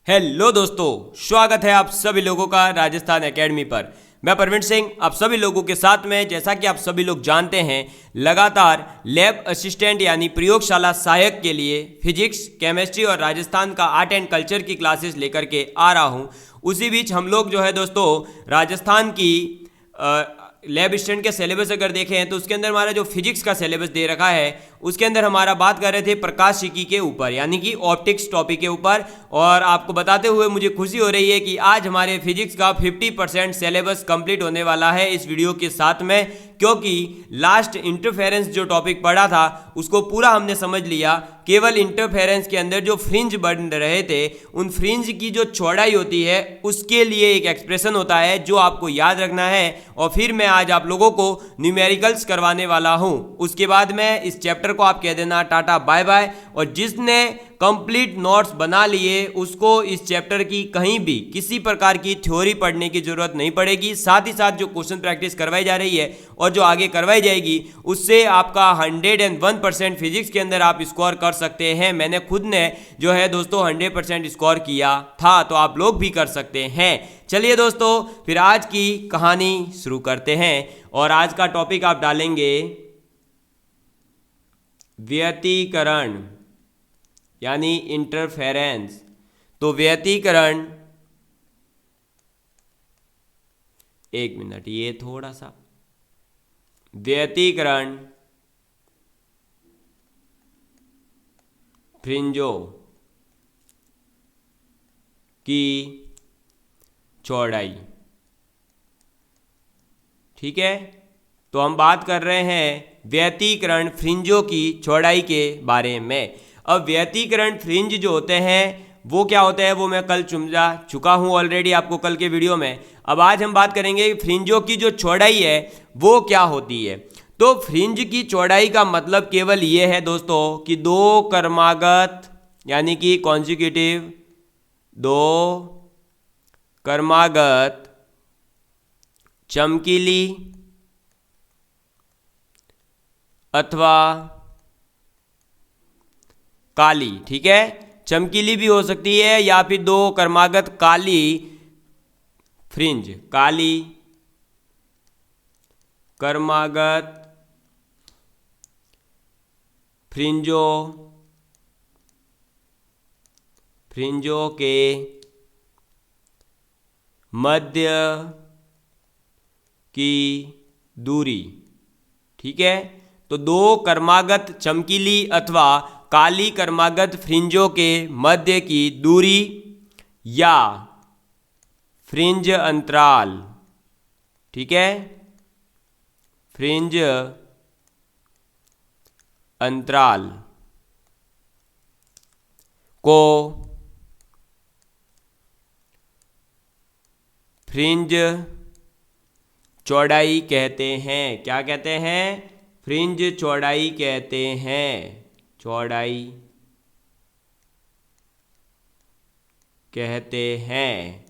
Hello दोस्तों, स्वागत है आप सभी लोगों का राजस्थान एकेडमी पर। मैं प्रवीण सिंह आप सभी लोगों के साथ में। जैसा कि आप सभी लोग जानते हैं, लगातार लैब असिस्टेंट यानी प्रयोगशाला सहायक के लिए फिजिक्स, केमिस्ट्री और राजस्थान का आर्ट एंड कल्चर की क्लासेस लेकर के आ रहा हूं। उसी बीच हम लोग जो है दोस्तों राजस्थान की लैब असिस्टेंट के सिलेबस अगर देखें तो उसके अंदर हमारा जो फिजिक्स का सिलेबस दे रखा है उसके अंदर हमारा बात कर रहे थे प्रकाशिकी के ऊपर यानी कि ऑप्टिक्स टॉपिक के ऊपर। और आपको बताते हुए मुझे खुशी हो रही है कि आज हमारे फिजिक्स का 50% सिलेबस कंप्लीट होने वाला है इस वीडियो के साथ में, क्योंकि लास्ट इंटरफेरेंस जो टॉपिक पढ़ा था उसको पूरा हमने समझ लिया। केवल इंटरफेरेंस के अंदर जो फ्रिंज बन रहे थे उन फ्रिंज की जो चौड़ाई होती है उसके लिए एक एक्सप्रेशन होता है जो आपको याद रखना है। और फिर मैं आज आप लोगों को न्यूमेरिकल्स करवाने वाला हूं। उसके बाद में इस चैप्टर को आप कह देना टाटा बाय बाय। और जिसने कंप्लीट नोट्स बना लिए उसको इस चैप्टर की कहीं भी किसी प्रकार की थ्योरी पढ़ने की जरूरत नहीं पड़ेगी। साथ ही साथ जो क्वेश्चन प्रैक्टिस करवाई जा रही है और जो आगे करवाई जाएगी उससे आपका 101% फिजिक्स के अंदर आप स्कोर कर सकते हैं। मैंने खुद ने जो है दोस्तों 100% स्कोर किया था, तो आप लोग भी कर सकते हैं। चलिए दोस्तों, फिर आज की कहानी शुरू करते हैं। और आज का टॉपिक आप डालेंगे व्यतिकरण यानी इंटरफेरेंस। तो व्यतिकरण, एक मिनट, ये थोड़ा सा व्यतिकरण फ्रिंजों की चौड़ाई। ठीक है, तो हम बात कर रहे हैं व्यतिकरण फ्रिंजों की चौड़ाई के बारे में। अब व्यतिकरण फ्रिंज जो होते हैं वो क्या होते हैं वो मैं कल समझा चुका हूं ऑलरेडी आपको कल के वीडियो में। अब आज हम बात करेंगे फ्रिंजों की जो चौड़ाई है वो क्या होती है। तो फ्रिंज की चौड़ाई का मतलब केवल ये है दोस्तों कि दो क्रमागत यानी कि कॉन्जिक्यूटिव, दो क्रमागत चमकीली अथवा काली, ठीक है, चमकीली भी हो सकती है या फिर दो क्रमागत काली फ्रिंज, काली क्रमागत फ्रिंजों के मध्य की दूरी। ठीक है, तो दो क्रमागत चमकीली अथवा काली क्रमागत फ्रिंजों के मध्य की दूरी या फ्रिंज अंतराल, ठीक है, फ्रिंज अंतराल को फ्रिंज चौड़ाई कहते हैं। क्या कहते हैं? फ्रिंज चौड़ाई कहते हैं। चौड़ाई कहते हैं।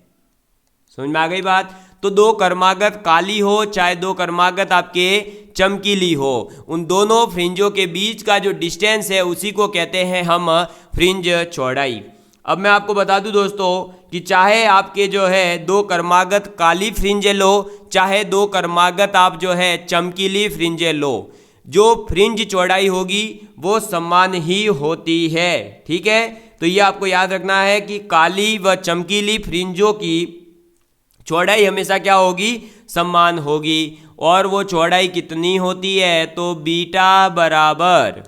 समझ में आ गई बात? तो दो क्रमागत काली हो चाहे दो क्रमागत आपके चमकीली हो, उन दोनों फ्रिंजों के बीच का जो डिस्टेंस है उसी को कहते हैं हम फ्रिंज चौड़ाई। अब मैं आपको बता दूं दोस्तों कि चाहे आपके जो है दो क्रमागत काली फ्रिंजें लो चाहे दो क्रमागत आप जो है चमकीली फ्रिंजें लो, जो फ्रिंज चौड़ाई होगी वो समान ही होती है। ठीक है, तो ये आपको याद रखना है कि काली व चमकीली फ्रिंजों की चौड़ाई हमेशा क्या होगी? समान होगी। और वो चौड़ाई कितनी होती है? तो बीटा बराबर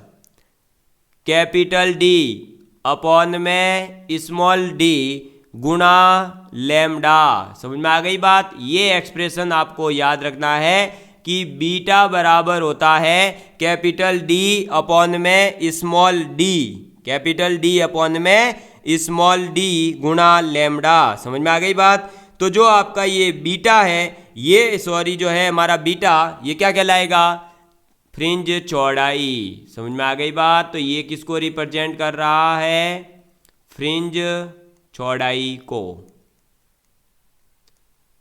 कैपिटल डी अपॉन में स्मॉल डी गुणा लैम्डा। समझ में आ गई बात? ये एक्सप्रेशन आपको याद रखना है कि बीटा बराबर होता है कैपिटल डी अपॉन में small D, capital D upon में स्मॉल डी गुणा लैम्डा। समझ में आ गई बात? तो जो आपका ये बीटा है, ये सॉरी जो है हमारा बीटा, ये क्या कहलाएगा? फ्रिंज चौड़ाई। समझ में आ गई बात? तो ये किसको रिप्रेजेंट कर रहा है? फ्रिंज चौड़ाई को।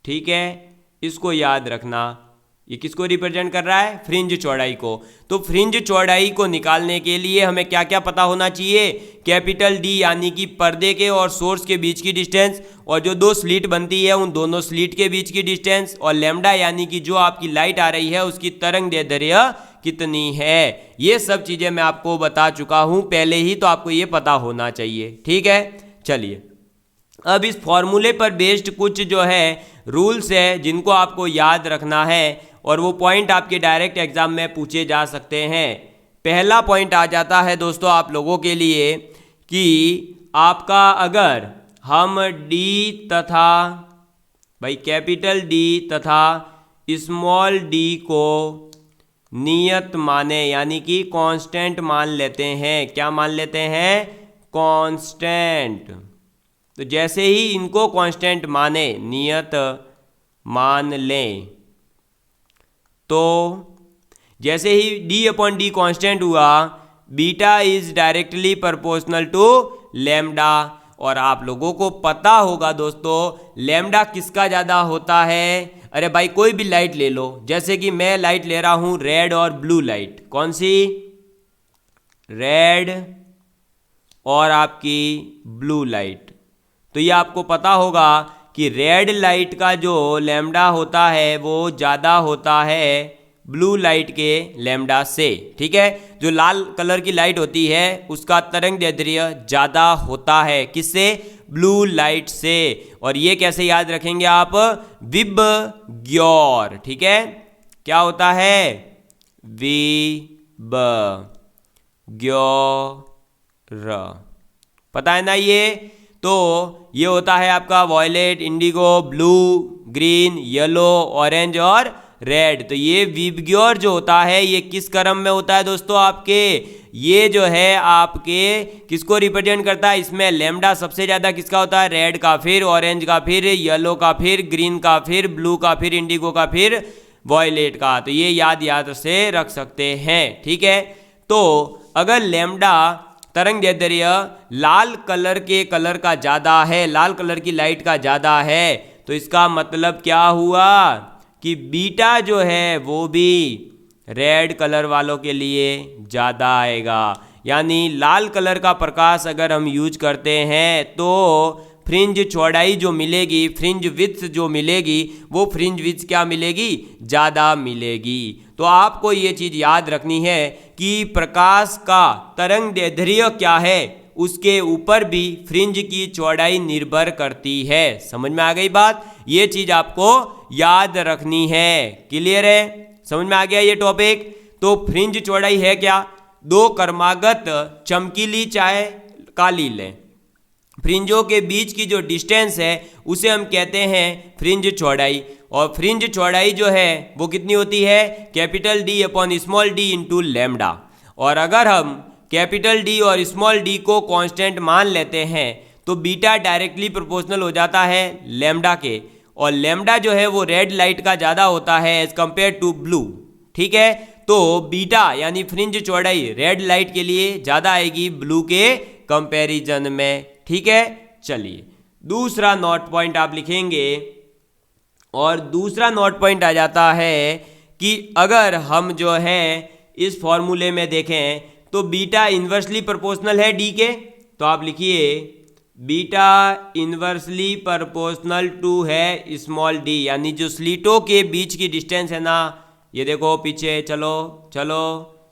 ठीक है, इसको याद रखना। ये किसको रिप्रेजेंट कर रहा है? फ्रिंज चौड़ाई को। तो फ्रिंज चौड़ाई को निकालने के लिए हमें क्या क्या पता होना चाहिए? कैपिटल डी यानी कि पर्दे के और सोर्स के बीच की डिस्टेंस, और जो दो स्लिट बनती है उन दोनों स्लिट के बीच की डिस्टेंस, और लैम्डा यानी कि जो आपकी लाइट आ रही है उसकी तरंग दैर्ध्य कितनी है। ये सब चीज़ें मैं आपको बता चुका हूँ पहले ही, तो आपको ये पता होना चाहिए। ठीक है, चलिए अब इस फॉर्मूले पर बेस्ड कुछ जो है रूल्स है जिनको आपको याद रखना है, और वो पॉइंट आपके डायरेक्ट एग्जाम में पूछे जा सकते हैं। पहला पॉइंट आ जाता है दोस्तों आप लोगों के लिए कि आपका अगर हम डी तथा भाई कैपिटल डी तथा स्मॉल डी को नियत माने यानी कि कांस्टेंट मान लेते हैं। क्या मान लेते हैं? कांस्टेंट। तो जैसे ही इनको कांस्टेंट माने, नियत मान लें, तो जैसे ही d अपॉन डी कांस्टेंट हुआ, beta is directly proportional to lambda. और आप लोगों को पता होगा दोस्तों लैम्डा किसका ज़्यादा होता है? अरे भाई कोई भी लाइट ले लो, जैसे कि मैं लाइट ले रहा हूँ रेड और ब्लू लाइट। कौन सी? रेड और आपकी ब्लू लाइट। तो ये आपको पता होगा कि रेड लाइट का जो लैम्डा होता है वो ज़्यादा होता है ब्लू लाइट के लैम्डा से। ठीक है, जो लाल कलर की लाइट होती है उसका तरंग दैर्ध्य ज़्यादा होता है। किससे? ब्लू लाइट से। और ये कैसे याद रखेंगे आप? विबग्योर। ठीक है, क्या होता है? विबग्योर, पता है ना ये? तो ये होता है आपका violet, indigo, blue, green, yellow, orange और रेड। तो ये विबग्योर जो होता है ये किस क्रम में होता है दोस्तों आपके? ये जो है आपके किसको रिप्रेजेंट करता है? इसमें लैम्डा सबसे ज़्यादा किसका होता है? रेड का, फिर ऑरेंज का, फिर येलो का, फिर ग्रीन का, फिर ब्लू का, फिर इंडिगो का, फिर वॉयलेट का। तो ये याद से रख सकते हैं। ठीक है, तो अगर लैम्डा तरंग दैर्ध्य लाल कलर के कलर का ज़्यादा है, लाल कलर की लाइट का ज़्यादा है, तो इसका मतलब क्या हुआ कि बीटा जो है वो भी रेड कलर वालों के लिए ज़्यादा आएगा। यानी लाल कलर का प्रकाश अगर हम यूज करते हैं तो फ्रिंज चौड़ाई जो मिलेगी, फ्रिंज विड्थ जो मिलेगी, वो फ्रिंज विड्थ क्या मिलेगी? ज़्यादा मिलेगी। तो आपको ये चीज़ याद रखनी है कि प्रकाश का तरंग दैर्ध्य क्या है उसके ऊपर भी फ्रिंज की चौड़ाई निर्भर करती है। समझ में आ गई बात? ये चीज़ आपको याद रखनी है। क्लियर है? समझ में आ गया ये टॉपिक? तो फ्रिंज चौड़ाई है क्या? दो क्रमागत चमकीली चाहे काली लें, फ्रिंजों के बीच की जो डिस्टेंस है उसे हम कहते हैं फ्रिंज चौड़ाई। और फ्रिंज चौड़ाई जो है वो कितनी होती है? Capital D upon small D into lambda. और अगर हम कैपिटल डी और स्मॉल डी को कांस्टेंट मान लेते हैं तो बीटा डायरेक्टली प्रोपोर्शनल हो जाता है लैम्डा के, और लैम्डा जो है वो रेड लाइट का ज़्यादा होता है एज कंपेयर टू ब्लू। ठीक है, तो बीटा यानी फ्रिंज चौड़ाई रेड लाइट के लिए ज़्यादा आएगी ब्लू के कंपैरिजन में। ठीक है, चलिए दूसरा नोट पॉइंट आप लिखेंगे, और दूसरा नोट पॉइंट आ जाता है कि अगर हम जो है इस फॉर्मूले में देखें तो बीटा इन्वर्सली प्रोपोर्शनल है डी के, तो आप लिखिए बीटा इन्वर्सली प्रोपोर्शनल टू है स्मॉल डी। यानी जो स्लिटों के बीच की डिस्टेंस है ना, ये देखो पीछे चलो चलो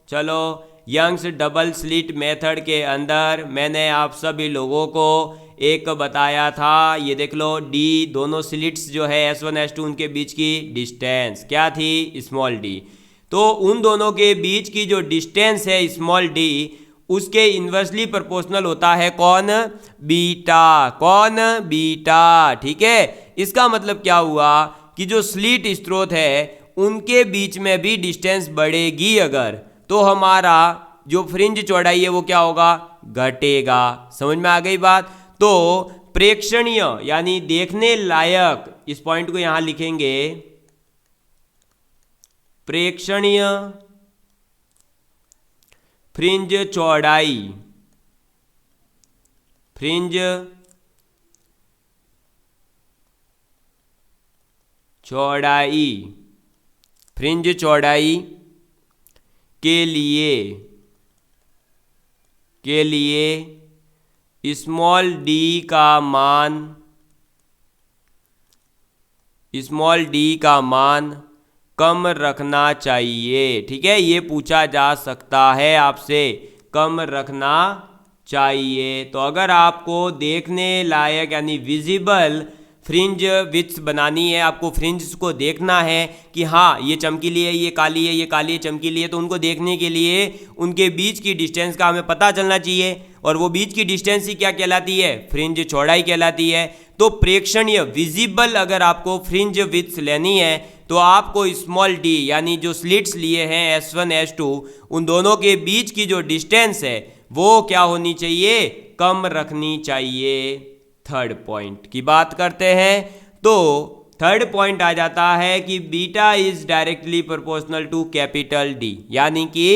चलो, यंग्स डबल स्लिट मेथड के अंदर मैंने आप सभी लोगों को एक बताया था, ये देख लो डी, दोनों स्लिट्स जो है S1 S2 उनके बीच की डिस्टेंस क्या थी? Small D. तो उन दोनों के बीच की जो डिस्टेंस है स्मॉल डी उसके इन्वर्सली प्रोपोर्शनल होता है कौन? बीटा। कौन? बीटा। ठीक है, इसका मतलब क्या हुआ कि जो स्लिट स्रोत है उनके बीच में भी डिस्टेंस बढ़ेगी अगर, तो हमारा जो फ्रिंज चौड़ाई है वो क्या होगा? घटेगा। समझ में आ गई बात? तो प्रेक्षणीय यानी देखने लायक, इस पॉइंट को यहां लिखेंगे, प्रेक्षणीय फ्रिंज चौड़ाई, फ्रिंज चौड़ाई फ्रिंज चौड़ाई के लिए स्मॉल डी का मान कम रखना चाहिए। ठीक है, ये पूछा जा सकता है आपसे, कम रखना चाहिए। तो अगर आपको देखने लायक यानी विजिबल फ्रिंज विड्थ बनानी है, आपको फ्रिंज को देखना है कि हाँ ये चमकीली है, ये काली है, ये काली है, चमकीली है, तो उनको देखने के लिए उनके बीच की डिस्टेंस का हमें पता चलना चाहिए। और वो बीच की डिस्टेंस ही क्या कहलाती है? फ्रिंज चौड़ाई कहलाती है। तो प्रेक्षणीय विजिबल अगर आपको फ्रिंज विड्थ लेनी है तो आपको स्मॉल डी यानी जो स्लिट्स लिए हैं S1 S2 उन दोनों के बीच की जो डिस्टेंस है वो क्या होनी चाहिए? कम रखनी चाहिए। थर्ड पॉइंट की बात करते हैं तो थर्ड पॉइंट आ जाता है कि beta is directly proportional to capital D, यानी कि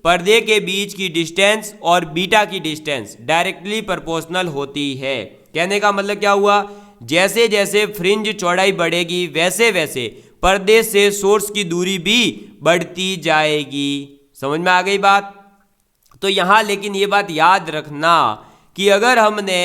पर्दे के बीच की डिस्टेंस और बीटा की डिस्टेंस डायरेक्टली प्रोपोर्शनल होती है। कहने का मतलब क्या हुआ? जैसे जैसे फ्रिंज चौड़ाई बढ़ेगी वैसे वैसे पर्दे से सोर्स की दूरी भी बढ़ती जाएगी। समझ में आ गई बात? तो यहां लेकिन ये बात याद रखना कि अगर हमने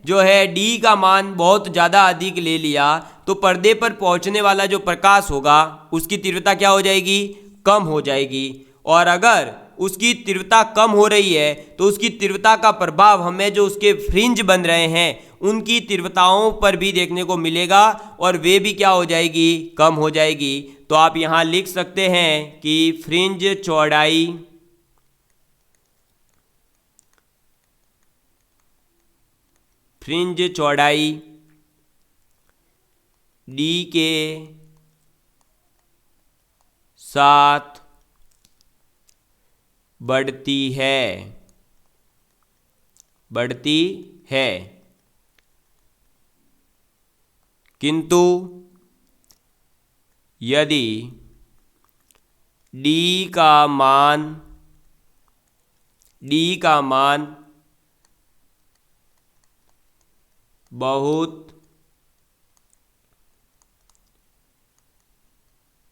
जो है डी का मान बहुत ज़्यादा अधिक ले लिया तो पर्दे पर पहुंचने वाला जो प्रकाश होगा उसकी तीव्रता क्या हो जाएगी? कम हो जाएगी। और अगर उसकी तीव्रता कम हो रही है तो उसकी तीव्रता का प्रभाव हमें जो उसके फ्रिंज बन रहे हैं उनकी तीव्रताओं पर भी देखने को मिलेगा और वे भी क्या हो जाएगी? कम हो जाएगी। तो आप यहाँ लिख सकते हैं कि फ्रिंज चौड़ाई डी के साथ बढ़ती है किंतु यदि डी का मान बहुत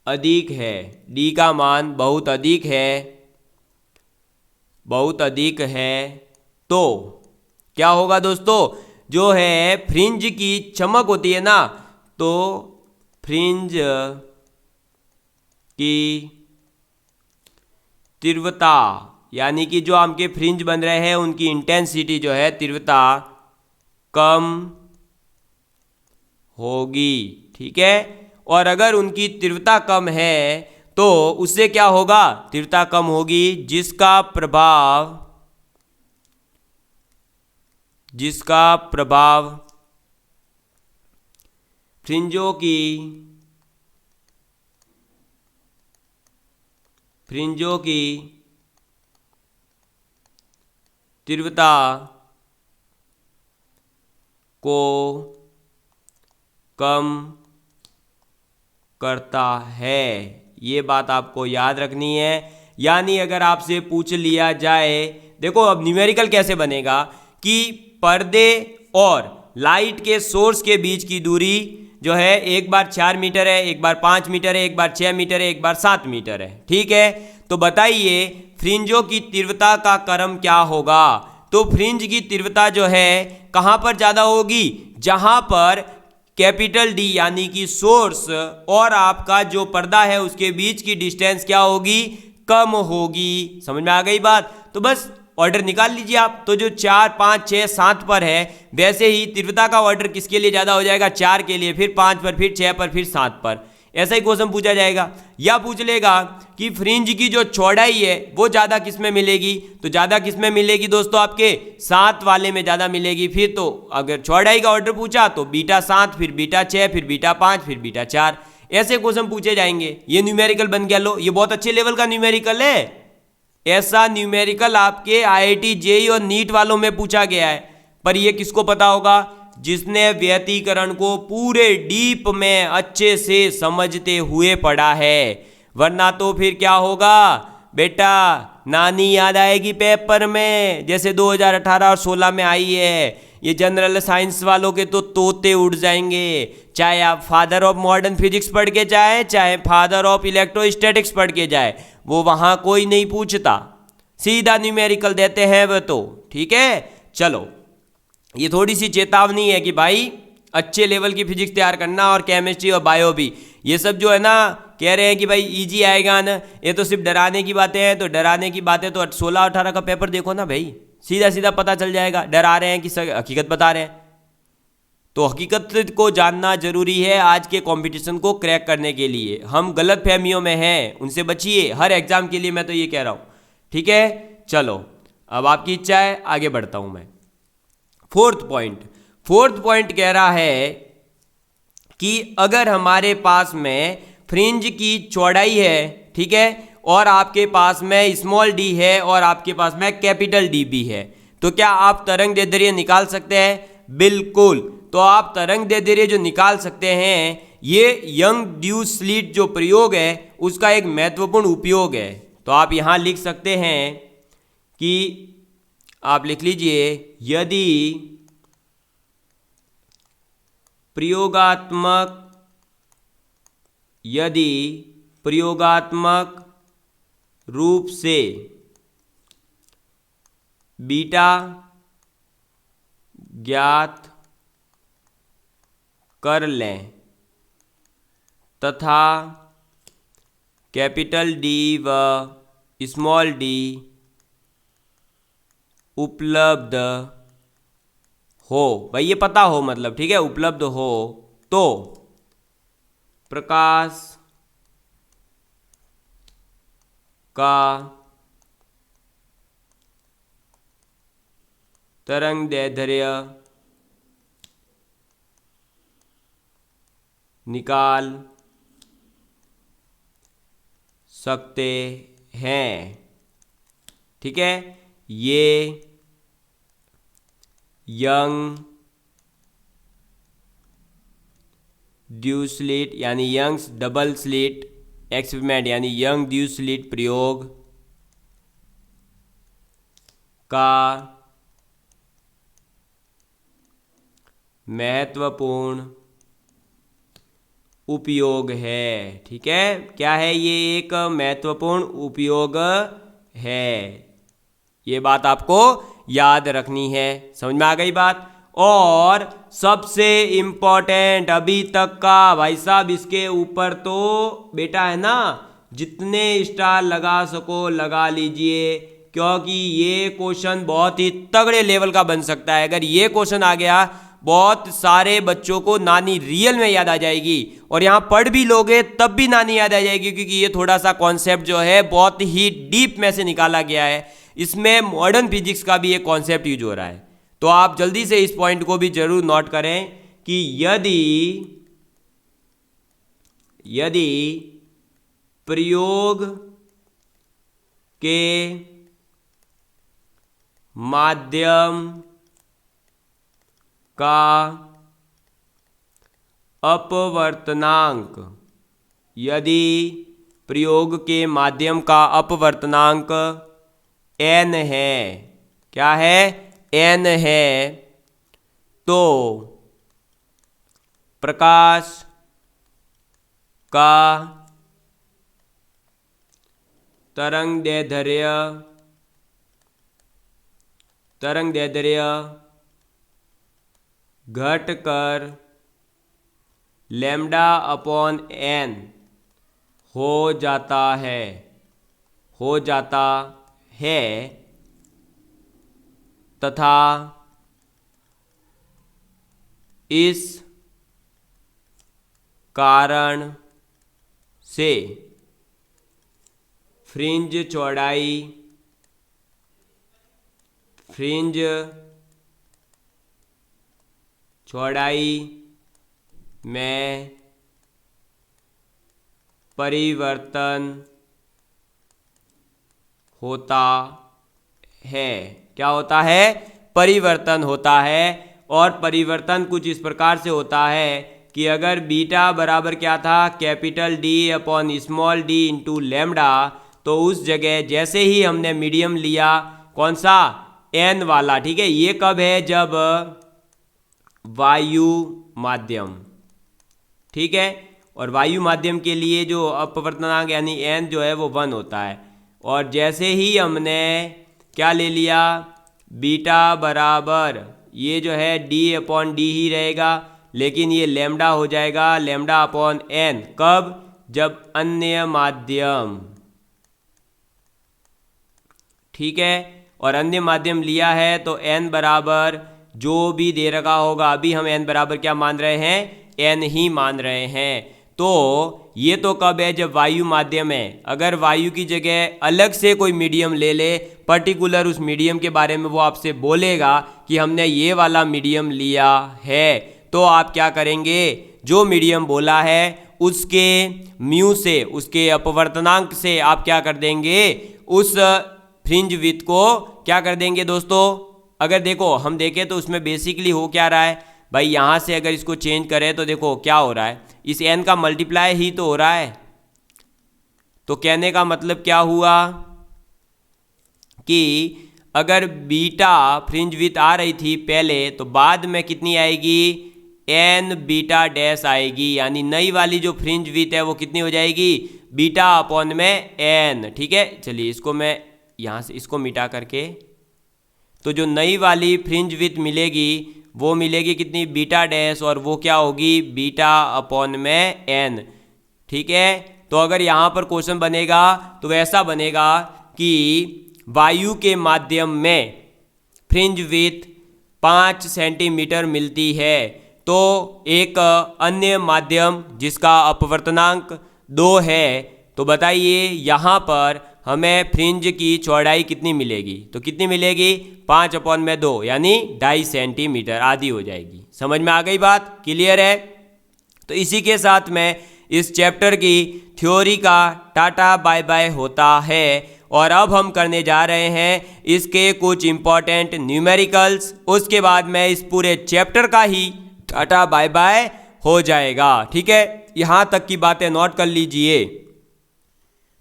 अधिक है, डी का मान बहुत अधिक है तो क्या होगा दोस्तों? जो है फ्रिंज की चमक होती है ना, तो फ्रिंज की तीव्रता यानी कि जो आपके फ्रिंज बन रहे हैं उनकी इंटेंसिटी जो है तीव्रता कम होगी। ठीक है, और अगर उनकी तीव्रता कम है तो उससे क्या होगा? तीव्रता कम होगी जिसका प्रभाव फ्रिंजों की तीव्रता को कम करता है। ये बात आपको याद रखनी है। यानी अगर आपसे पूछ लिया जाए, देखो अब न्यूमेरिकल कैसे बनेगा कि पर्दे और लाइट के सोर्स के बीच की दूरी जो है एक बार 4 मीटर है, एक बार 5 मीटर है, एक बार 6 मीटर है, एक बार 7 मीटर है। ठीक है, तो बताइए फ्रिंजों की तीव्रता का क्रम क्या होगा? तो फ्रिंज की तीव्रता जो है कहां पर ज़्यादा होगी? जहां पर कैपिटल डी यानी कि सोर्स और आपका जो पर्दा है उसके बीच की डिस्टेंस क्या होगी? कम होगी। समझ में आ गई बात? तो बस ऑर्डर निकाल लीजिए आप। तो जो 4, 5, 6, 7 पर है वैसे ही तीव्रता का ऑर्डर किसके लिए ज़्यादा हो जाएगा? 4 के लिए, फिर 5 पर, फिर 6 पर, फिर 7 पर। ऐसा ही क्वेश्चन पूछा जाएगा। या पूछ लेगा कि फ्रिंज की जो चौड़ाई है वो ज़्यादा किस में मिलेगी? तो ज़्यादा किस में मिलेगी दोस्तों? आपके 7 वाले में ज़्यादा मिलेगी। फिर तो अगर चौड़ाई का ऑर्डर पूछा तो बीटा 7, फिर बीटा 6, फिर बीटा 5, फिर बीटा 4। ऐसे क्वेश्चन पूछे जाएंगे। ये न्यूमेरिकल बन गया। लो, ये बहुत अच्छे लेवल का न्यूमेरिकल है। ऐसा न्यूमेरिकल आपके IIT JEE और नीट वालों में पूछा गया है। पर ये किसको पता होगा? जिसने व्यतिकरण को पूरे डीप में अच्छे से समझते हुए पढ़ा है। वरना तो फिर क्या होगा बेटा? नानी याद आएगी पेपर में, जैसे 2018 और 16 में आई है। ये जनरल साइंस वालों के तो तोते उड़ जाएंगे। चाहे आप फादर ऑफ मॉडर्न फिजिक्स पढ़ के जाए, चाहे फादर ऑफ इलेक्ट्रोस्टैटिक्स पढ़ के जाए, वो वहां कोई नहीं पूछता, सीधा न्यूमेरिकल देते हैं वो तो। ठीक है, चलो ये थोड़ी सी चेतावनी है कि भाई अच्छे लेवल की फिजिक्स तैयार करना, और केमिस्ट्री और बायो भी। ये सब जो है ना कह रहे हैं कि भाई इजी आएगा ना, ये तो सिर्फ डराने की बातें हैं। तो डराने की बातें तो 16-18 का पेपर देखो ना भाई, सीधा सीधा पता चल जाएगा डरा रहे हैं कि हकीकत बता रहे हैं। तो हकीकत को जानना जरूरी है आज के कंपटीशन को क्रैक करने के लिए। हम गलत फहमियों में हैं, उनसे बचिए हर एग्जाम के लिए, मैं तो ये कह रहा हूँ। ठीक है, चलो अब आपकी इच्छा है, आगे बढ़ता हूं मैं। फोर्थ पॉइंट कह रहा है कि अगर हमारे पास में फ्रिंज की चौड़ाई है, ठीक है, और आपके पास में स्मॉल डी है और आपके पास में कैपिटल डी भी है, तो क्या आप तरंग दैर्ध्य निकाल सकते हैं? बिल्कुल। तो आप तरंग दैर्ध्य जो निकाल सकते हैं, ये यंग ड्यूस स्लिट जो प्रयोग है उसका एक महत्वपूर्ण उपयोग है। तो आप यहां लिख सकते हैं कि आप लिख लीजिए, यदि प्रयोगात्मक रूप से बीटा ज्ञात कर लें तथा कैपिटल डी व स्मॉल डी उपलब्ध हो, भाई ये पता हो मतलब, ठीक है, उपलब्ध हो, तो प्रकाश का तरंग दैर्ध्य निकाल सकते हैं। ठीक है, ये यंग ड्यू स्लिट यानी यंग्स डबल स्लिट एक्सपेरिमेंट यानी यंग ड्यू स्लिट प्रयोग का महत्वपूर्ण उपयोग है। ठीक है, क्या है ये? एक महत्वपूर्ण उपयोग है। ये बात आपको याद रखनी है। समझ में आ गई बात? और सबसे इम्पोर्टेंट अभी तक का भाई साहब, इसके ऊपर तो बेटा है ना, जितने स्टार लगा सको लगा लीजिए, क्योंकि ये क्वेश्चन बहुत ही तगड़े लेवल का बन सकता है। अगर ये क्वेश्चन आ गया, बहुत सारे बच्चों को नानी रियल में याद आ जाएगी, और यहाँ पढ़ भी लोगे तब भी नानी याद आ जाएगी, क्योंकि ये थोड़ा सा कॉन्सेप्ट जो है बहुत ही डीप में से निकाला गया है। इसमें मॉडर्न फिजिक्स का भी एक कॉन्सेप्ट यूज हो रहा है। तो आप जल्दी से इस पॉइंट को भी जरूर नोट करें कि यदि प्रयोग के माध्यम का अपवर्तनांक, यदि प्रयोग के माध्यम का अपवर्तनांक n है, क्या है? n है, तो प्रकाश का तरंग दैर्ध्य घटकर लैम्डा अपॉन n हो जाता है तथा इस कारण से फ्रिंज चौड़ाई में परिवर्तन होता है। क्या होता है? परिवर्तन होता है। और परिवर्तन कुछ इस प्रकार से होता है कि अगर बीटा बराबर क्या था? Capital D upon small D into lambda, तो उस जगह जैसे ही हमने मीडियम लिया, कौन सा? एन वाला, ठीक है। ये कब है? जब वायु माध्यम, ठीक है। और वायु माध्यम के लिए जो अपवर्तनांक यानी n जो है वो 1 होता है। और जैसे ही हमने क्या ले लिया, बीटा बराबर ये जो है d/d ही रहेगा, लेकिन ये लैम्डा हो जाएगा λ/n। कब? जब अन्य माध्यम, ठीक है। और अन्य माध्यम लिया है तो n बराबर जो भी दे रखा होगा, अभी हम n बराबर क्या मान रहे हैं, n ही मान रहे हैं। तो ये तो कब है, जब वायु माध्यम है। अगर वायु की जगह अलग से कोई मीडियम ले ले, पर्टिकुलर उस मीडियम के बारे में वो आपसे बोलेगा कि हमने ये वाला मीडियम लिया है, तो आप क्या करेंगे, जो मीडियम बोला है उसके म्यू से, उसके अपवर्तनांक से आप क्या कर देंगे, उस फ्रिंज विड्थ को क्या कर देंगे दोस्तों। अगर देखो हम देखें तो उसमें बेसिकली हो क्या रहा है भाई, यहाँ से अगर इसको चेंज करें तो देखो क्या हो रहा है, इस n का मल्टीप्लाई ही तो हो रहा है। तो कहने का मतलब क्या हुआ कि अगर बीटा फ्रिंज विड्थ आ रही थी पहले, तो बाद में कितनी आएगी, n बीटा डैश आएगी, यानी नई वाली जो फ्रिंज विड्थ है वो कितनी हो जाएगी, बीटा अपॉन में n, ठीक है। चलिए इसको मैं यहाँ से इसको मिटा करके, तो जो नई वाली फ्रिंज विड्थ मिलेगी वो मिलेगी कितनी, बीटा डैश, और वो क्या होगी, बीटा अपॉन में n, ठीक है। तो अगर यहाँ पर क्वेश्चन बनेगा तो वैसा बनेगा कि वायु के माध्यम में फ्रिंज विड्थ 5 सेंटीमीटर मिलती है, तो एक अन्य माध्यम जिसका अपवर्तनांक 2 है, तो बताइए यहाँ पर हमें फ्रिंज की चौड़ाई कितनी मिलेगी, तो कितनी मिलेगी, 5/2 यानी 2.5 सेंटीमीटर, आधी हो जाएगी। समझ में आ गई बात, क्लियर है। तो इसी के साथ में इस चैप्टर की थ्योरी का टाटा बाय बाय होता है, और अब हम करने जा रहे हैं इसके कुछ इंपॉर्टेंट न्यूमेरिकल्स, उसके बाद में इस पूरे चैप्टर का ही टाटा बाय बाय हो जाएगा, ठीक है। यहाँ तक की बातें नोट कर लीजिए।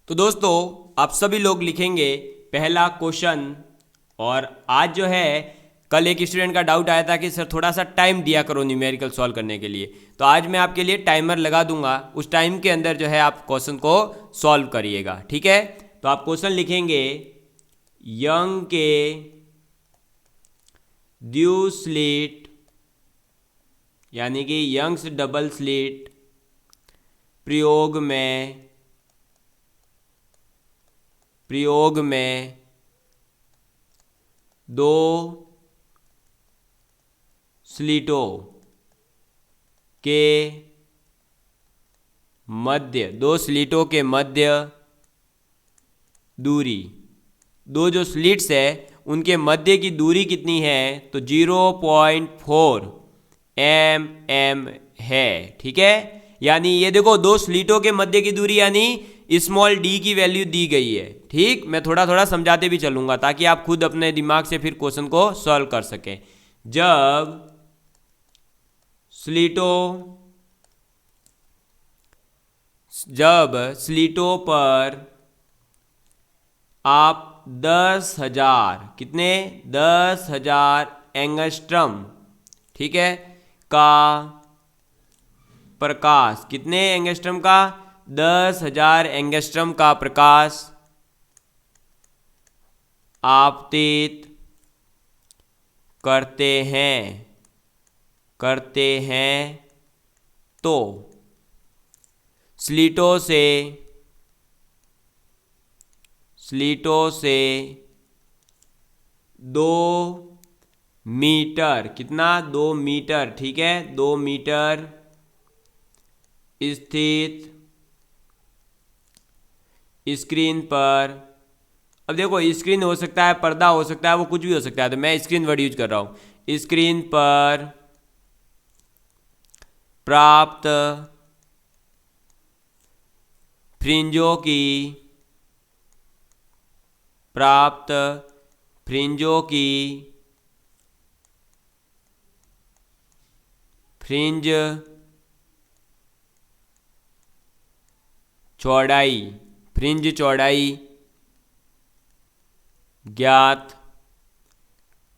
तो दोस्तों आप सभी लोग लिखेंगे पहला क्वेश्चन, और आज जो है, कल एक स्टूडेंट का डाउट आया था कि सर थोड़ा सा टाइम दिया करो न्यूमेरिकल सॉल्व करने के लिए, तो आज मैं आपके लिए टाइमर लगा दूंगा, उस टाइम के अंदर जो है आप क्वेश्चन को सॉल्व करिएगा, ठीक है। तो आप क्वेश्चन लिखेंगे, यंग के ड्यू स्लिट यानी कि यंग्स डबल स्लिट प्रयोग में 2 स्लिटों के मध्य, 2 स्लिटों के मध्य दूरी, 2 जो स्लिट्स है उनके मध्य की दूरी कितनी है, तो 0.4 mm है, ठीक है। यानी ये देखो 2 स्लिटों के मध्य की दूरी यानी स्मॉल d की वैल्यू दी गई है, ठीक। मैं थोड़ा थोड़ा समझाते भी चलूंगा ताकि आप खुद अपने दिमाग से फिर क्वेश्चन को सॉल्व कर सकें। जब स्लिटों पर आप 10,000 कितने 10,000 एंगस्ट्रम, ठीक है, का प्रकाश, कितने एंगस्ट्रम का 10,000 एंगस्ट्रम का प्रकाश आपतित करते हैं तो स्लिटों से 2 मीटर, कितना 2 मीटर, ठीक है, 2 मीटर स्थित स्क्रीन पर, अब देखो स्क्रीन हो सकता है, पर्दा हो सकता है, वो कुछ भी हो सकता है, तो मैं स्क्रीन वर्ड यूज कर रहा हूं, स्क्रीन पर प्राप्त फ्रिंजों की फ्रिंज चौड़ाई ज्ञात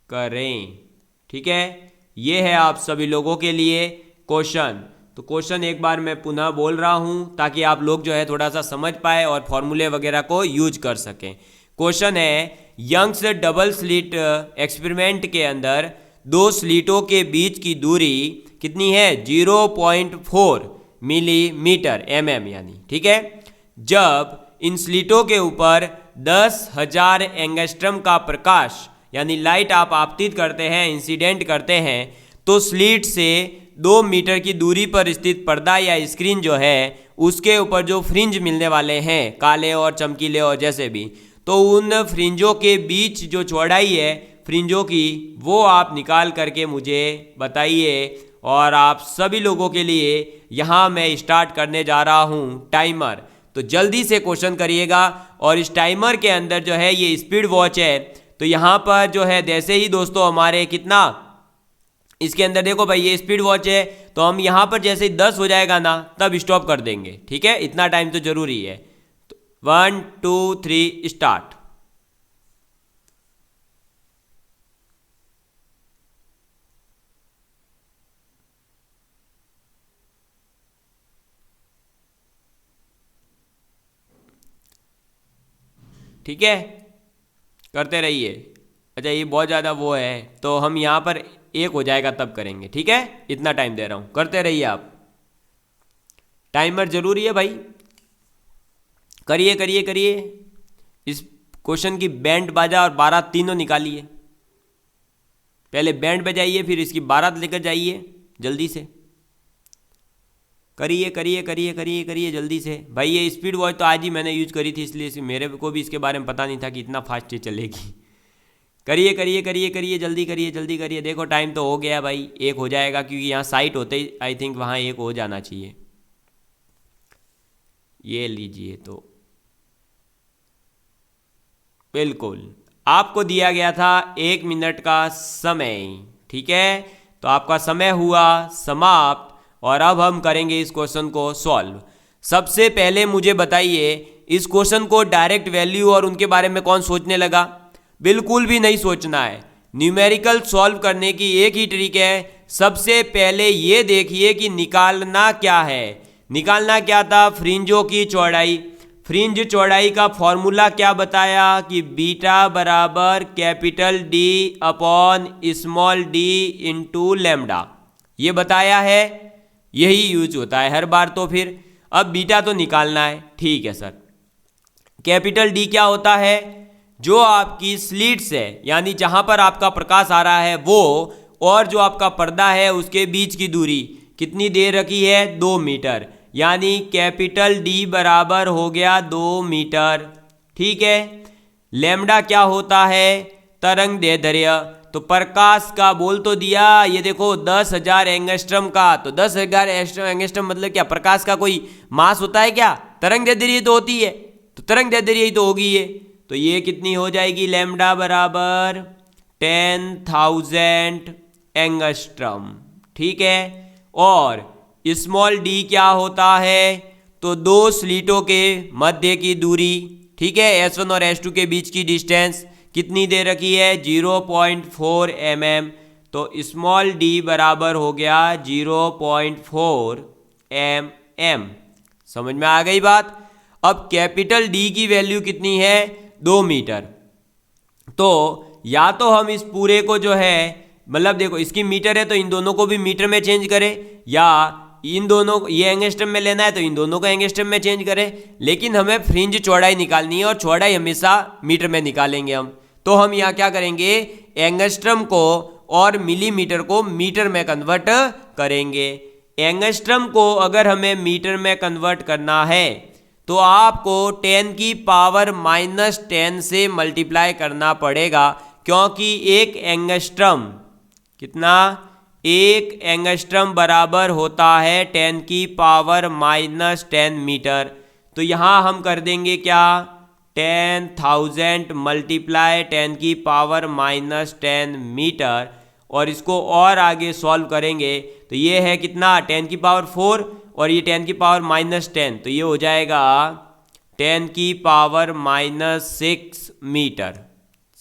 करें, ठीक है। ये है आप सभी लोगों के लिए क्वेश्चन। तो क्वेश्चन एक बार मैं पुनः बोल रहा हूँ ताकि आप लोग जो है थोड़ा सा समझ पाए और फॉर्मूले वगैरह को यूज कर सकें। क्वेश्चन है यंग्स डबल स्लिट एक्सपेरिमेंट के अंदर दो स्लिटों के बीच की दूरी कितनी है 0.4 मिलीमीटर यानी, ठीक है। जब इन स्लिटों के ऊपर 10,000 एंगस्ट्रम का प्रकाश यानी लाइट आप आपतित करते हैं, इंसिडेंट करते हैं, तो स्लिट से 2 मीटर की दूरी पर स्थित पर्दा या स्क्रीन जो है उसके ऊपर जो फ्रिंज मिलने वाले हैं, काले और चमकीले और जैसे भी, तो उन फ्रिंजों के बीच जो चौड़ाई है फ्रिंजों की वो आप निकाल करके मुझे बताइए। और आप सभी लोगों के लिए यहाँ मैं स्टार्ट करने जा रहा हूँ टाइमर, तो जल्दी से क्वेश्चन करिएगा। और इस टाइमर के अंदर जो है ये स्पीड वॉच है, तो यहाँ पर जो है जैसे ही दोस्तों हमारे कितना इसके अंदर देखो भाई ये स्पीड वॉच है, तो हम यहाँ पर जैसे ही 10 हो जाएगा ना तब स्टॉप कर देंगे, ठीक है। इतना टाइम तो जरूरी है। तो 1 2 3 स्टार्ट। ठीक है, करते रहिए। अच्छा ये बहुत ज़्यादा वो है तो हम यहाँ पर 1 हो जाएगा तब करेंगे, ठीक है। इतना टाइम दे रहा हूँ, करते रहिए आप। टाइमर जरूरी है भाई, करिए करिए करिए। इस क्वेश्चन की बैंड बाजा और बारात तीनों निकालिए। पहले बैंड बजाइए फिर इसकी बारात लेकर जाइए, जल्दी से करिए करिए करिए करिए करिए जल्दी से। भाई ये स्पीड वॉच तो आज ही मैंने यूज करी थी, इसलिए मेरे को भी इसके बारे में पता नहीं था कि इतना फास्ट ये चलेगी। करिए करिए करिए करिए जल्दी करिए जल्दी करिए। देखो टाइम तो हो गया भाई, 1 हो जाएगा क्योंकि यहाँ साइट होते ही आई थिंक वहाँ 1 हो जाना चाहिए। ये लीजिए, तो बिल्कुल आपको दिया गया था 1 मिनट का समय, ठीक है। तो आपका समय हुआ समाप्त और अब हम करेंगे इस क्वेश्चन को सॉल्व। सबसे पहले मुझे बताइए इस क्वेश्चन को डायरेक्ट वैल्यू और उनके बारे में कौन सोचने लगा? बिल्कुल भी नहीं सोचना है। न्यूमेरिकल सॉल्व करने की एक ही ट्रिक है, सबसे पहले ये देखिए कि निकालना क्या है। निकालना क्या था? फ्रिंजों की चौड़ाई। फ्रिंज चौड़ाई का फॉर्मूला क्या बताया कि बीटा बराबर capital D upon small D into lambda, ये बताया है। यही यूज होता है हर बार। तो फिर अब बीटा तो निकालना है, ठीक है सर। कैपिटल डी क्या होता है? जो आपकी स्लिट्स है यानी जहां पर आपका प्रकाश आ रहा है वो, और जो आपका पर्दा है उसके बीच की दूरी कितनी दे रखी है? 2 मीटर, यानी कैपिटल डी बराबर हो गया 2 मीटर, ठीक है। लैम्डा क्या होता है? तरंग दैर्ध्य। तो प्रकाश का बोल तो दिया, ये देखो 10,000 एंगस्ट्रम का, तो 10,000 एंगस्ट्रम मतलब क्या? प्रकाश का कोई मास होता है क्या? तरंग दैर्ध्य तो होती है, तो तरंग दैर्ध्य ही तो होगी ये। तो ये कितनी हो जाएगी? लैम्डा बराबर 10,000 एंगस्ट्रम, ठीक है। और स्मॉल डी क्या होता है? तो 2 स्लिटों के मध्य की दूरी, ठीक है। S1 और S2 के बीच की डिस्टेंस कितनी दे रखी है? 0.4 mm। तो स्मॉल डी बराबर हो गया 0.4 mm। समझ में आ गई बात? अब कैपिटल डी की वैल्यू कितनी है? 2 मीटर। तो या तो हम इस पूरे को जो है, मतलब देखो इसकी मीटर है तो इन दोनों को भी मीटर में चेंज करें, या इन दोनों ये एंगस्ट्रम में लेना है तो इन दोनों को एंगस्ट्रम में चेंज करें। लेकिन हमें फ्रिंज चौड़ाई निकालनी है और चौड़ाई हमेशा मीटर में निकालेंगे हम। तो हम यहाँ क्या करेंगे? एंगस्ट्रम को और मिलीमीटर को मीटर में कन्वर्ट करेंगे। एंगस्ट्रम को अगर हमें मीटर में कन्वर्ट करना है तो आपको 10 की पावर -10 से मल्टीप्लाई करना पड़ेगा, क्योंकि एक एंगस्ट्रम कितना? 1 एंगस्ट्रम बराबर होता है 10 की पावर -10 मीटर। तो यहाँ हम कर देंगे क्या? 10,000 मल्टीप्लाई 10 की पावर -10 मीटर, और इसको और आगे सॉल्व करेंगे तो ये है कितना? 10 की पावर 4 और ये 10 की पावर -10, तो ये हो जाएगा 10 की पावर -6 मीटर।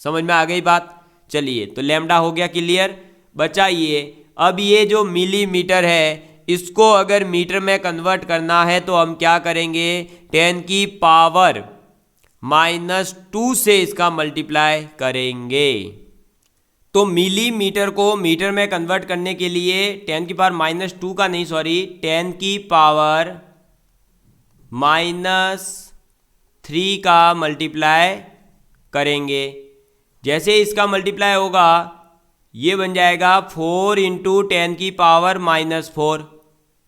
समझ में आ गई बात? चलिए, तो लैम्डा हो गया क्लियर। बचा ये अब ये जो मिलीमीटर है इसको अगर मीटर में कन्वर्ट करना है तो हम क्या करेंगे, 10 की पावर -2 से इसका मल्टीप्लाई करेंगे। तो मिलीमीटर को मीटर में कन्वर्ट करने के लिए 10 की पावर -2 का नहीं, सॉरी 10 की पावर -3 का मल्टीप्लाई करेंगे। जैसे इसका मल्टीप्लाई होगा ये बन जाएगा 4 × 10 की पावर -4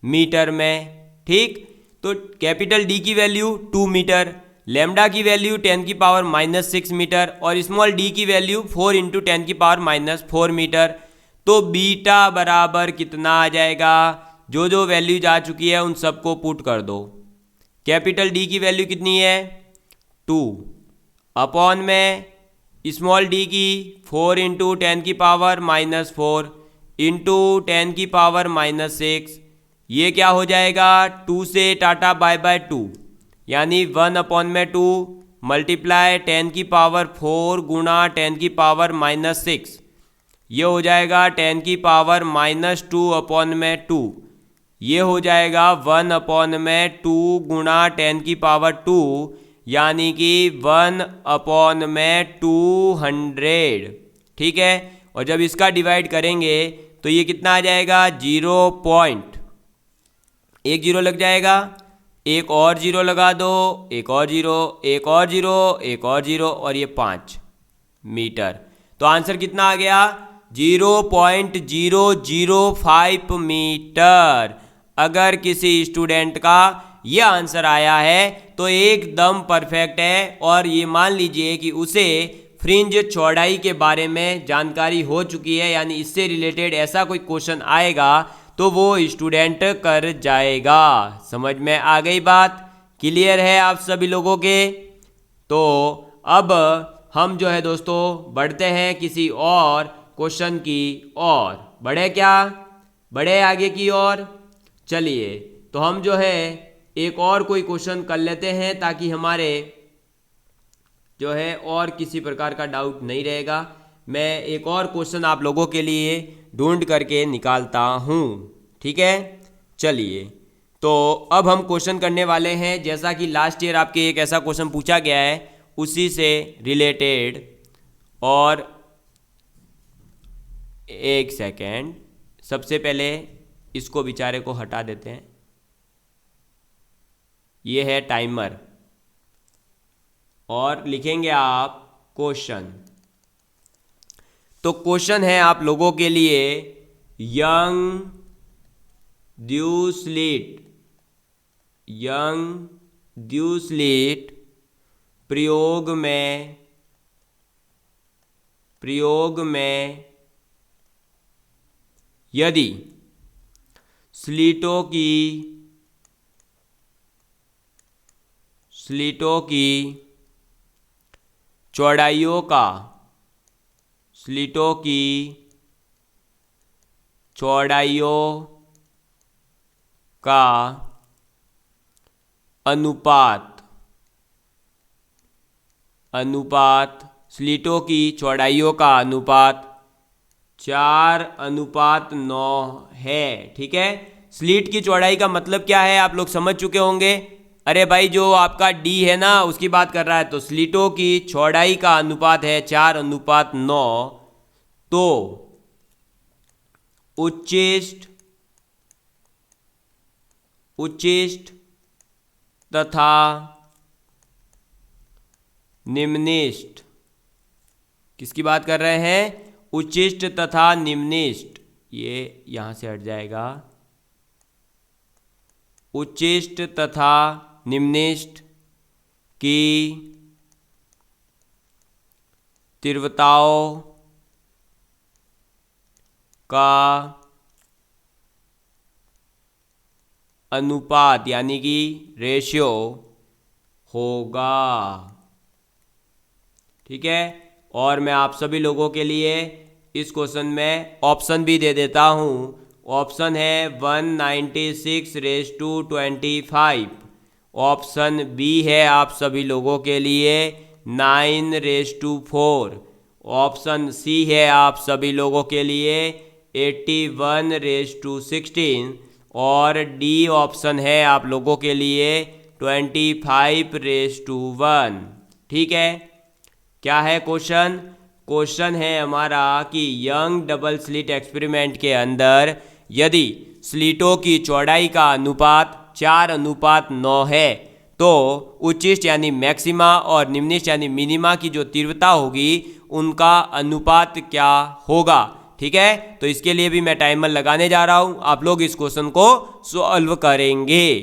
मीटर में। ठीक, तो कैपिटल डी की वैल्यू 2 मीटर, लैम्डा की वैल्यू 10 की पावर -6 मीटर और स्मॉल डी की वैल्यू 4 × 10 की पावर -4 मीटर। तो बीटा बराबर कितना आ जाएगा, जो जो वैल्यूज आ चुकी है उन सबको पुट कर दो। कैपिटल डी की वैल्यू कितनी है 2 अपॉन में स्मॉल डी की 4 × 10 की पावर -4 इंटू 10 की पावर -6, ये क्या हो जाएगा 2 से टाटा बाय 2 यानी 1/2 मल्टीप्लाई 10 की पावर 4 गुणा 10 की पावर -6, ये हो जाएगा 10 की पावर -2/2, ये हो जाएगा 1/2 गुणा 10 की पावर 2 यानी कि 1/200। ठीक है, और जब इसका डिवाइड करेंगे तो ये कितना आ जाएगा 1 जीरो लग जाएगा, एक और जीरो लगा दो, एक और जीरो, एक और जीरो, एक और जीरो और ये 5 मीटर। तो आंसर कितना आ गया 0.005 मीटर। अगर किसी स्टूडेंट का ये आंसर आया है तो एकदम परफेक्ट है, और ये मान लीजिए कि उसे फ्रिंज चौड़ाई के बारे में जानकारी हो चुकी है, यानी इससे रिलेटेड ऐसा कोई क्वेश्चन आएगा तो वो स्टूडेंट कर जाएगा। समझ में आ गई बात, क्लियर है आप सभी लोगों के। तो अब हम जो है दोस्तों बढ़ते हैं किसी और क्वेश्चन की ओर। बढ़े क्या, बढ़े आगे की ओर। चलिए तो हम जो है एक और कोई क्वेश्चन कर लेते हैं ताकि हमारे जो है और किसी प्रकार का डाउट नहीं रहेगा। मैं एक और क्वेश्चन आप लोगों के लिए ढूंढ करके निकालता हूँ। ठीक है, चलिए तो अब हम क्वेश्चन करने वाले हैं, जैसा कि लास्ट ईयर आपके एक ऐसा क्वेश्चन पूछा गया है उसी से रिलेटेड। और एक सेकेंड, सबसे पहले इसको बेचारे को हटा देते हैं। ये है टाइमर और लिखेंगे आप क्वेश्चन। तो क्वेश्चन है आप लोगों के लिए, यंग ड्यूसलिट प्रयोग में यदि स्लिटों की चौड़ाइयों का अनुपात स्लिटों की चौड़ाइयों का अनुपात 4:9 है। ठीक है, स्लिट की चौड़ाई का मतलब क्या है आप लोग समझ चुके होंगे। अरे भाई जो आपका डी है ना उसकी बात कर रहा है, तो स्लिटों की चौड़ाई का अनुपात है 4:9। तो उच्चिष्ट तथा निम्निष्ट, किसकी बात कर रहे हैं, उच्चिष्ट तथा निम्निष्ट, ये यहां से हट जाएगा। उच्चिष्ट तथा निम्निष्ट की तीव्रताओं का अनुपात यानी कि रेशियो होगा। ठीक है, और मैं आप सभी लोगों के लिए इस क्वेश्चन में ऑप्शन भी दे देता हूँ। ऑप्शन है 196:25, ऑप्शन बी है आप सभी लोगों के लिए 9:4, ऑप्शन सी है आप सभी लोगों के लिए 81/16 और डी ऑप्शन है आप लोगों के लिए 25/1। ठीक है, क्या है क्वेश्चन? क्वेश्चन है हमारा कि यंग डबल स्लिट एक्सपेरिमेंट के अंदर यदि स्लिटों की चौड़ाई का अनुपात 4:9 है तो उच्चिष्ट यानी मैक्सिमा और निम्निष्ट यानी मिनिमा की जो तीव्रता होगी उनका अनुपात क्या होगा। ठीक है, तो इसके लिए भी मैं टाइमर लगाने जा रहा हूं, आप लोग इस क्वेश्चन को सॉल्व करेंगे।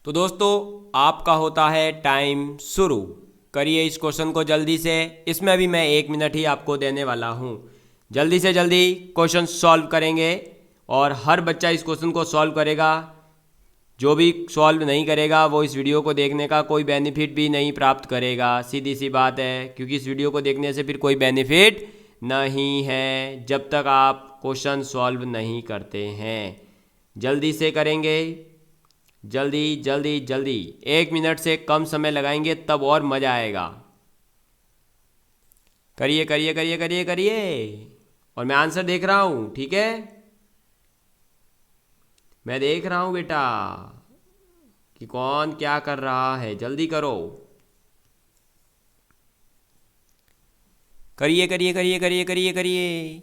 तो दोस्तों आपका होता है टाइम शुरू, करिए इस क्वेश्चन को जल्दी से। इसमें भी मैं 1 मिनट ही आपको देने वाला हूं, जल्दी से जल्दी क्वेश्चन सॉल्व करेंगे और हर बच्चा इस क्वेश्चन को सॉल्व करेगा। जो भी सॉल्व नहीं करेगा वो इस वीडियो को देखने का कोई बेनिफिट भी नहीं प्राप्त करेगा, सीधी सी बात है, क्योंकि इस वीडियो को देखने से फिर कोई बेनिफिट नहीं है जब तक आप क्वेश्चन सॉल्व नहीं करते हैं। जल्दी से करेंगे, जल्दी जल्दी जल्दी, 1 मिनट से कम समय लगाएंगे तब और मज़ा आएगा। करिए करिए करिए करिए करिए, और मैं आंसर देख रहा हूँ। ठीक है, मैं देख रहा हूँ बेटा कि कौन क्या कर रहा है, जल्दी करो, करिए करिए करिए करिए करिए करिए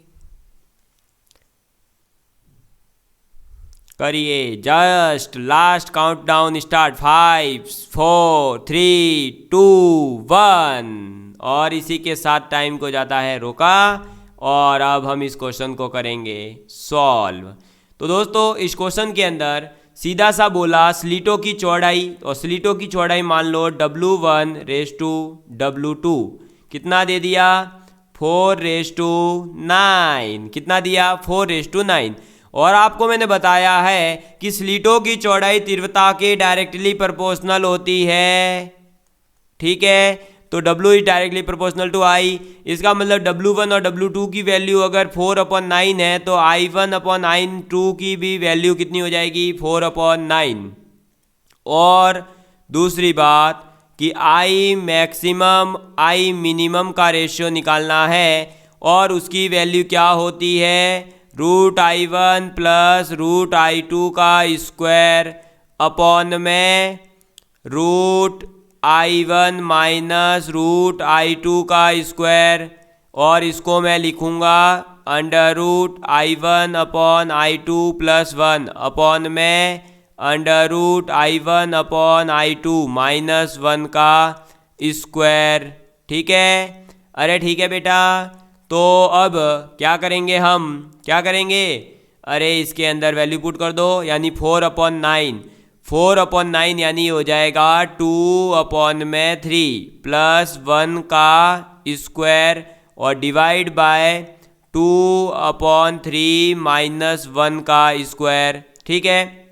करिए। जस्ट लास्ट काउंटडाउन स्टार्ट, 5 4 3 2 1, और इसी के साथ टाइम को जाता है रोका और अब हम इस क्वेश्चन को करेंगे सॉल्व। तो दोस्तों इस क्वेश्चन के अंदर सीधा सा बोला स्लिटों की चौड़ाई, और स्लिटों की चौड़ाई मान लो W1/W2 कितना दे दिया 4/9, कितना दिया 4/9। और आपको मैंने बताया है कि स्लिटों की चौड़ाई तीव्रता के डायरेक्टली प्रोपोर्शनल होती है। ठीक है, तो W is directly proportional to I, इसका मतलब W1 और W2 की वैल्यू अगर 4/9 है तो I1/I2 की भी वैल्यू कितनी हो जाएगी 4/9। और दूसरी बात कि I मैक्सिमम I मिनिमम का रेशियो निकालना है और उसकी वैल्यू क्या होती है √I1 + √I2 का स्क्वायर अपॉन में √I1 - √I2 का स्क्वायर, और इसको मैं लिखूँगा √I1/I2 + 1 अपॉन में √I1/I2 - 1 का स्क्वायर। ठीक है, अरे ठीक है बेटा, तो अब क्या करेंगे, हम क्या करेंगे, अरे इसके अंदर वैल्यू पुट कर दो, यानी 4/9 यानी हो जाएगा 2/3 + 1 का स्क्वायर और डिवाइड बाय 2/3 - 1 का स्क्वायर। ठीक है,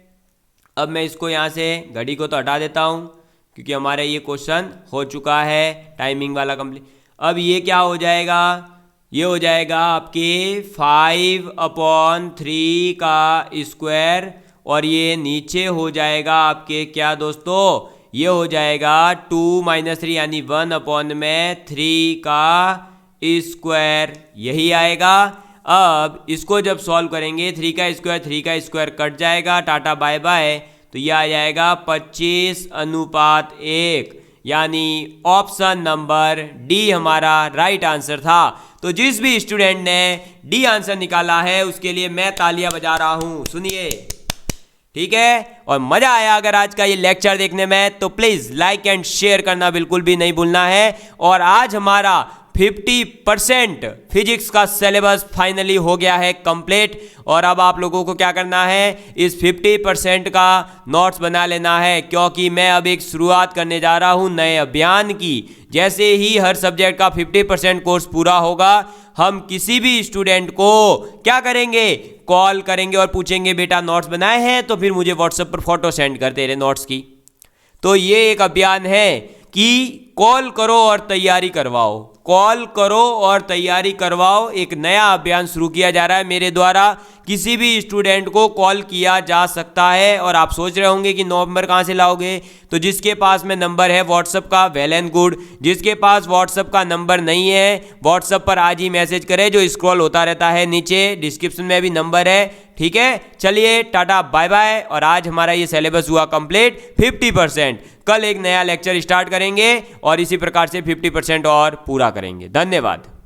अब मैं इसको यहाँ से घड़ी को तो हटा देता हूँ क्योंकि हमारा ये क्वेश्चन हो चुका है टाइमिंग वाला कंप्लीट। अब ये क्या हो जाएगा, ये हो जाएगा आपके 5/3 का स्क्वायर, और ये नीचे हो जाएगा आपके क्या दोस्तों, ये हो जाएगा 2 - 3 यानी 1/3 का स्क्वायर, यही आएगा। अब इसको जब सॉल्व करेंगे 3 का स्क्वायर कट जाएगा, टाटा बाय बाय, तो यह आ जाएगा 25:1, यानी ऑप्शन नंबर डी हमारा राइट आंसर था। तो जिस भी स्टूडेंट ने डी आंसर निकाला है उसके लिए मैं तालियां बजा रहा हूं, सुनिए। ठीक है, और मजा आया अगर आज का ये लेक्चर देखने में तो प्लीज लाइक एंड शेयर करना बिल्कुल भी नहीं भूलना है। और आज हमारा 50% फिजिक्स का सिलेबस फाइनली हो गया है कंप्लीट, और अब आप लोगों को क्या करना है, इस 50% का नोट्स बना लेना है, क्योंकि मैं अब एक शुरुआत करने जा रहा हूं नए अभियान की। जैसे ही हर सब्जेक्ट का 50% कोर्स पूरा होगा, हम किसी भी स्टूडेंट को क्या करेंगे, कॉल करेंगे और पूछेंगे बेटा नोट्स बनाए हैं, तो फिर मुझे व्हाट्सएप पर फोटो सेंड करते रहे नोट्स की। तो ये एक अभियान है कि कॉल करो और तैयारी करवाओ, कॉल करो और तैयारी करवाओ। एक नया अभियान शुरू किया जा रहा है मेरे द्वारा, किसी भी स्टूडेंट को कॉल किया जा सकता है। और आप सोच रहे होंगे कि नवंबर कहाँ से लाओगे, तो जिसके पास में नंबर है व्हाट्सएप का वेल एंड गुड, जिसके पास व्हाट्सएप का नंबर नहीं है व्हाट्सएप पर आज ही मैसेज करें, जो स्क्रॉल होता रहता है नीचे, डिस्क्रिप्शन में भी नंबर है। ठीक है, चलिए टाटा बाय बाय। और आज हमारा ये सिलेबस हुआ कंप्लीट 50%। कल एक नया लेक्चर स्टार्ट करेंगे और इसी प्रकार से 50% और पूरा करेंगे। धन्यवाद।